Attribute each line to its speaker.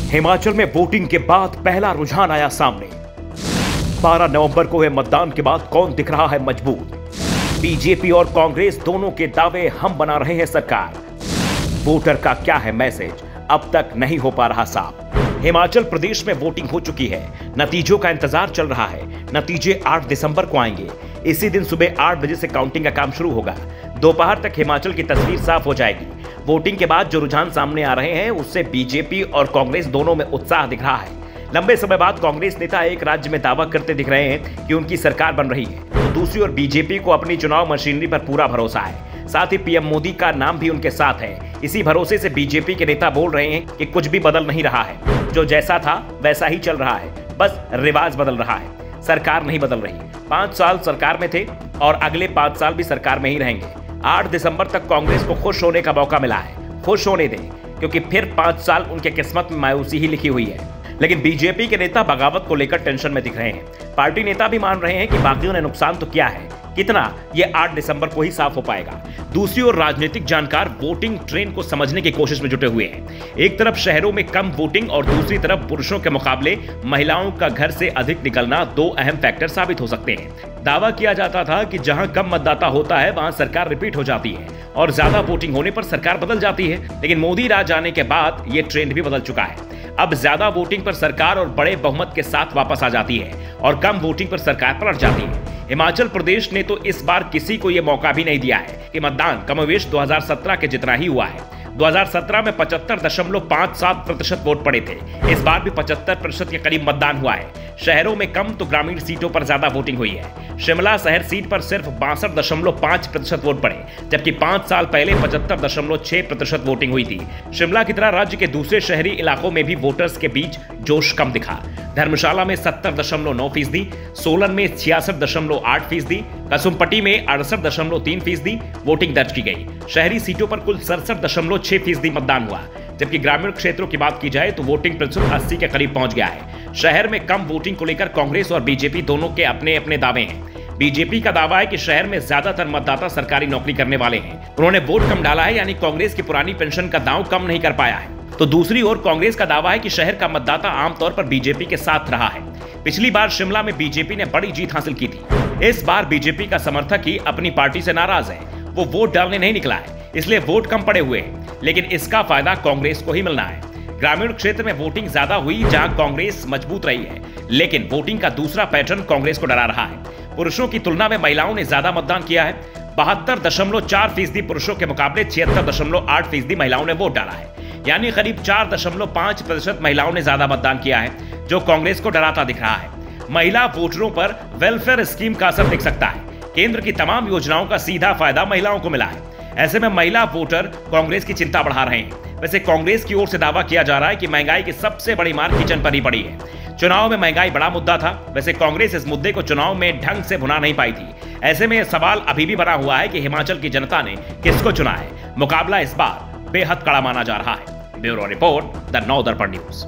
Speaker 1: हिमाचल में वोटिंग के बाद पहला रुझान आया सामने। 12 नवंबर को हुए मतदान के बाद कौन दिख रहा है मजबूत? बीजेपी और कांग्रेस दोनों के दावे हम बना रहे हैं सरकार। वोटर का क्या है मैसेज, अब तक नहीं हो पा रहा साफ। हिमाचल प्रदेश में वोटिंग हो चुकी है, नतीजों का इंतजार चल रहा है। नतीजे 8 दिसंबर को आएंगे। इसी दिन सुबह 8 बजे से काउंटिंग का काम शुरू होगा। दोपहर तक हिमाचल की तस्वीर साफ हो जाएगी। वोटिंग के बाद जो रुझान सामने आ रहे हैं उससे बीजेपी और कांग्रेस दोनों में उत्साह दिख रहा है। लंबे समय बाद कांग्रेस नेता एक राज्य में दावा करते दिख रहे हैं कि उनकी सरकार बन रही है, तो दूसरी ओर बीजेपी को अपनी चुनाव मशीनरी पर पूरा भरोसा है। साथ ही पीएम मोदी का नाम भी उनके साथ है। इसी भरोसे से बीजेपी के नेता बोल रहे हैं कि कुछ भी बदल नहीं रहा है, जो जैसा था वैसा ही चल रहा है, बस रिवाज बदल रहा है, सरकार नहीं बदल रही। 5 साल सरकार में थे और अगले 5 साल भी सरकार में ही रहेंगे। 8 दिसंबर तक कांग्रेस को खुश होने का मौका मिला है। खुश होने दें, क्योंकि फिर 5 साल उनके किस्मत में मायूसी ही लिखी हुई है। लेकिन बीजेपी के नेता बगावत को लेकर टेंशन में दिख रहे हैं। पार्टी नेता भी मान रहे हैं कि बाकियों ने नुकसान तो किया है, कितना ये 8 दिसंबर को ही साफ हो पाएगा। दूसरी ओर राजनीतिक जानकार वोटिंग ट्रेंड को समझने की कोशिश में जुटे हुए हैं। एक तरफ शहरों में कम वोटिंग और दूसरी तरफ पुरुषों के मुकाबले महिलाओं का घर से अधिक निकलना 2 अहम फैक्टर साबित हो सकते हैं। दावा किया जाता था कि जहां कम मतदाता होता है वहां सरकार रिपीट हो जाती है और ज्यादा वोटिंग होने पर सरकार बदल जाती है। लेकिन मोदी राज आने के बाद ये ट्रेंड भी बदल चुका है। अब ज्यादा वोटिंग पर सरकार और बड़े बहुमत के साथ वापस आ जाती है और कम वोटिंग पर सरकार पलट जाती है। हिमाचल प्रदेश ने तो इस बार किसी को यह मौका भी नहीं दिया है कि मतदान कमोवेश 2017 के जितना ही हुआ है। 2017 में 75.57% वोट पड़े थे। इस बार भी 75% के करीब मतदान हुआ है। शहरों में कम तो ग्रामीण सीटों पर ज्यादा वोटिंग हुई है। शिमला शहर सीट पर सिर्फ 62.5% वोट पड़े, जबकि 5 साल पहले 75.6% वोटिंग हुई थी। शिमला की तरह राज्य के दूसरे शहरी इलाकों में भी वोटर्स के बीच जोश कम दिखा। धर्मशाला में 70.9%, सोलन में 66.8%, कसुम्पटी में 68.3% वोटिंग दर्ज की गई। शहरी सीटों पर कुल 67.6% मतदान हुआ, जबकि ग्रामीण क्षेत्रों की बात की जाए तो वोटिंग प्रतिशत 80 के करीब पहुंच गया है। शहर में कम वोटिंग को लेकर कांग्रेस और बीजेपी दोनों के अपने अपने दावे हैं। बीजेपी का दावा है कि शहर में ज्यादातर मतदाता सरकारी नौकरी करने वाले हैं। उन्होंने वोट कम डाला है, यानी कांग्रेस की पुरानी पेंशन का दांव कम नहीं कर पाया है। तो दूसरी ओर कांग्रेस का दावा है कि शहर का मतदाता आमतौर पर बीजेपी के साथ रहा है। पिछली बार शिमला में बीजेपी ने बड़ी जीत हासिल की थी। इस बार बीजेपी का समर्थक ही अपनी पार्टी से नाराज है। वो वोट डालने नहीं निकला है, इसलिए वोट कम पड़े हुए हैं। लेकिन इसका फायदा कांग्रेस को ही मिलना है। ग्रामीण क्षेत्र में वोटिंग ज्यादा हुई जहां कांग्रेस मजबूत रही है, लेकिन वोटिंग का दूसरा पैटर्न कांग्रेस को डरा रहा है। पुरुषों की तुलना में महिलाओं ने ज्यादा मतदान किया है। 72.4% पुरुषों के मुकाबले 76.8% महिलाओं ने वोट डाला है, यानी करीब 4.5% महिलाओं ने ज्यादा मतदान किया है, जो कांग्रेस को डराता दिख रहा है। महिला वोटरों पर वेलफेयर स्कीम का असर दिख सकता है। केंद्र की तमाम योजनाओं का सीधा फायदा महिलाओं को मिला है। ऐसे में महिला वोटर कांग्रेस की चिंता बढ़ा रहे हैं। वैसे कांग्रेस की ओर से दावा किया जा रहा है कि महंगाई की सबसे बड़ी मार किचन पर ही पड़ी है। चुनाव में महंगाई बड़ा मुद्दा था। वैसे कांग्रेस इस मुद्दे को चुनाव में ढंग से भुना नहीं पाई थी। ऐसे में यह सवाल अभी भी बना हुआ है कि हिमाचल की जनता ने किसको चुना है। मुकाबला इस बार बेहद कड़ा माना जा रहा है। ब्यूरो रिपोर्ट, द नौ दर्पण न्यूज।